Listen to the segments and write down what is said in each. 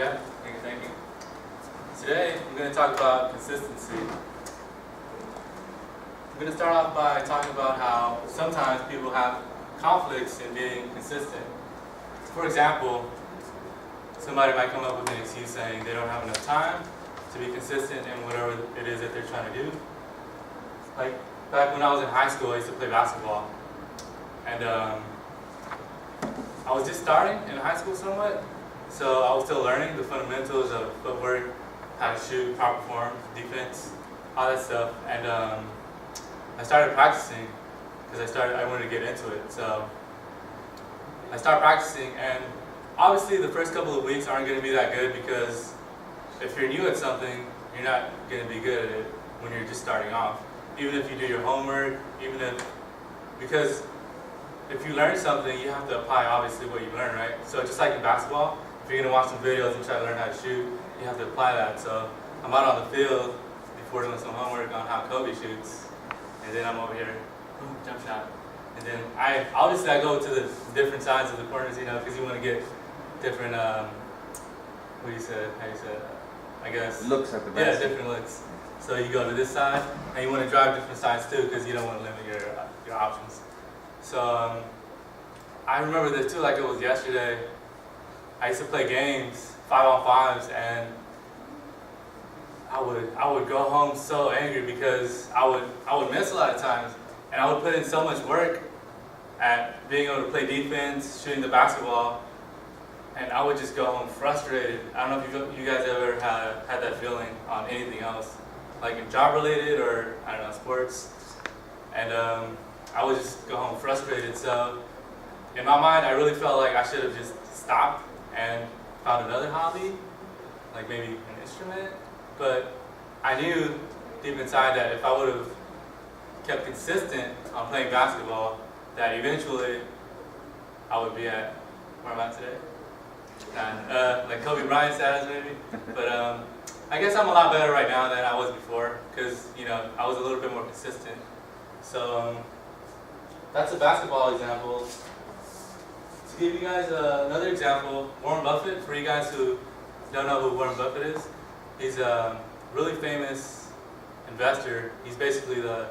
Yeah, thank you. Today, I'm going to talk about consistency. I'm going to start off by talking about how sometimes people have conflicts in being consistent. For example, somebody might come up with an excuse saying they don't have enough time to be consistent in whatever it is that they're trying to do. Like back when I was in high school, I used to play basketball. And I was just starting in high school somewhat, so I was still learning the fundamentals of footwork, how to shoot, proper form, defense, all that stuff. And I started practicing because I wanted to get into it. So I started practicing, and obviously the first couple of weeks aren't going to be that good because if you're new at something, you're not going to be good at it when you're just starting off. Even if you do your homework, because if you learn something, you have to apply obviously what you learn, right? So just like in basketball, if you're going to watch some videos and try to learn how to shoot, you have to apply that. So I'm out on the field before doing some homework on how Kobe shoots, and then I'm over here, boom, jump shot. And then I go to the different sides of the corners, because you want to get different, I guess. Looks at the basket. Yeah, different looks. So you go to this side, and you want to drive different sides too, because you don't want to limit your options. So I remember this too, like it was yesterday. I used to play games, 5-on-5s, and I would go home so angry because I would miss a lot of times, and I would put in so much work at being able to play defense, shooting the basketball, and I would just go home frustrated. I don't know if you guys ever had that feeling on anything else, like in job related or I don't know, sports, and I would just go home frustrated. So in my mind, I really felt like I should have just stopped and found another hobby, like maybe an instrument. But I knew deep inside that if I would have kept consistent on playing basketball, that eventually I would be at where I'm at today. Like Kobe Bryant status maybe. But I guess I'm a lot better right now than I was before because I was a little bit more consistent. So that's a basketball example. To give you guys another example, Warren Buffett, for you guys who don't know who Warren Buffett is, he's a really famous investor. He's basically the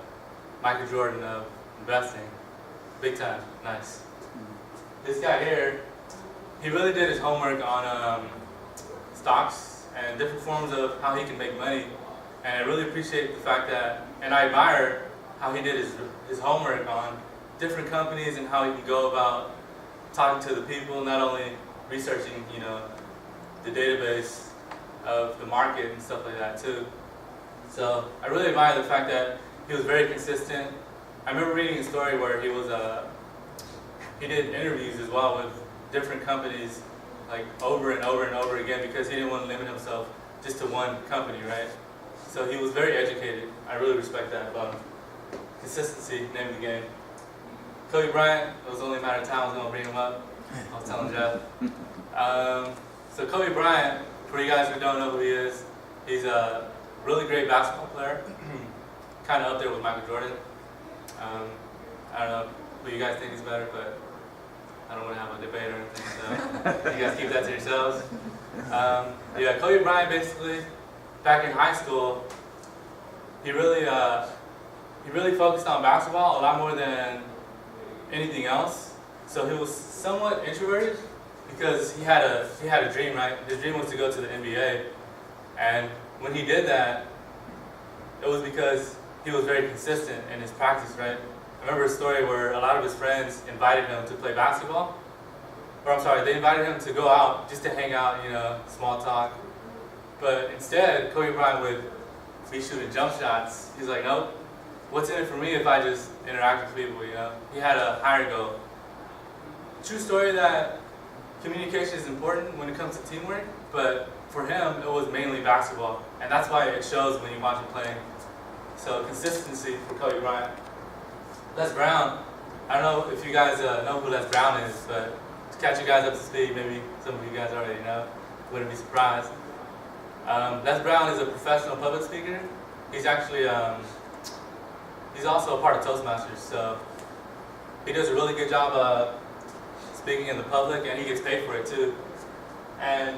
Michael Jordan of investing. Big time, nice. This guy here, he really did his homework on stocks and different forms of how he can make money. And I really appreciate the fact that, and I admire how he did his homework on different companies and how he can go about talking to the people, not only researching, the database of the market and stuff like that too. So I really admire the fact that he was very consistent. I remember reading a story where he did interviews as well with different companies, like over and over and over again, because he didn't want to limit himself just to one company, right? So he was very educated. I really respect that about him. Consistency, name of the game. Kobe Bryant, it was only a matter of time I was going to bring him up. I was telling Jeff. So Kobe Bryant, for you guys who don't know who he is, he's a really great basketball player, kind of up there with Michael Jordan. I don't know who you guys think is better, but I don't want to have a debate or anything, so you guys keep that to yourselves. Yeah, Kobe Bryant basically, back in high school, he really focused on basketball a lot more than anything else. So he was somewhat introverted because he had a dream, right? His dream was to go to the NBA, and when he did that, it was because he was very consistent in his practice, right? I remember a story where a lot of his friends invited him to play basketball. They invited him to go out just to hang out, small talk. But instead, Kobe Bryant would be shooting jump shots. He's like, nope, what's in it for me if I just interact with people, He had a higher goal. True story that communication is important when it comes to teamwork, but for him, it was mainly basketball. And that's why it shows when you watch him playing. So consistency for Kobe Bryant. Les Brown, I don't know if you guys know who Les Brown is, but to catch you guys up to speed, maybe some of you guys already know, wouldn't be surprised. Les Brown is a professional public speaker. He's actually, he's also a part of Toastmasters, so he does a really good job speaking in the public, and he gets paid for it too. And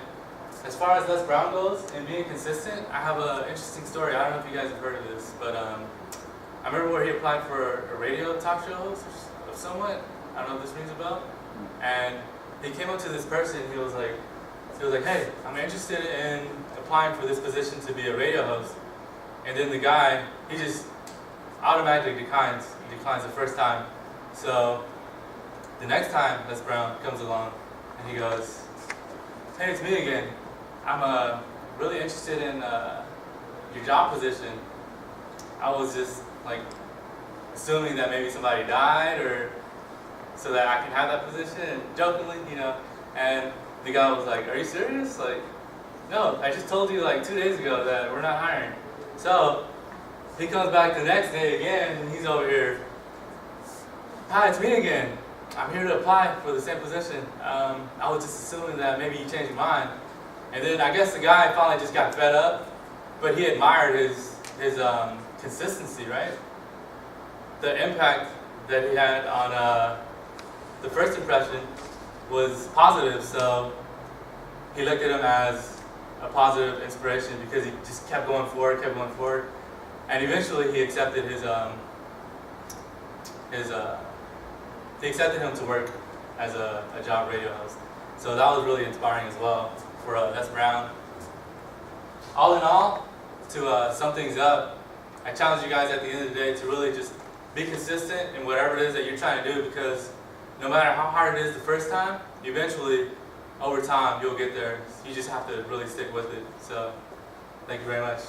as far as Les Brown goes and being consistent, I have an interesting story. I don't know if you guys have heard of this, but I remember where he applied for a radio talk show host of somewhat. I don't know if this rings a bell. And he came up to this person. He was like, "Hey, I'm interested in applying for this position to be a radio host." And then the guy, he just automatically declines the first time. So the next time Les Brown comes along and he goes, "Hey, it's me again. I'm really interested in your job position. I was just like assuming that maybe somebody died or so that I can have that position," and jokingly, you know. And the guy was like, "Are you serious? Like, no, I just told you like 2 days ago that we're not hiring." So he comes back the next day again and he's over here, "Hi, it's me again. I'm here to apply for the same position. I was just assuming that maybe you changed your mind." And then I guess the guy finally just got fed up, but he admired his consistency, right? The impact that he had on the first impression was positive, so he looked at him as a positive inspiration because he just kept going forward, and eventually he accepted he accepted him to work as a job radio host. So that was really inspiring as well for Les Brown. All in all, to sum things up, I challenge you guys at the end of the day to really just be consistent in whatever it is that you're trying to do, because no matter how hard it is the first time, eventually, over time, you'll get there. You just have to really stick with it. So, thank you very much.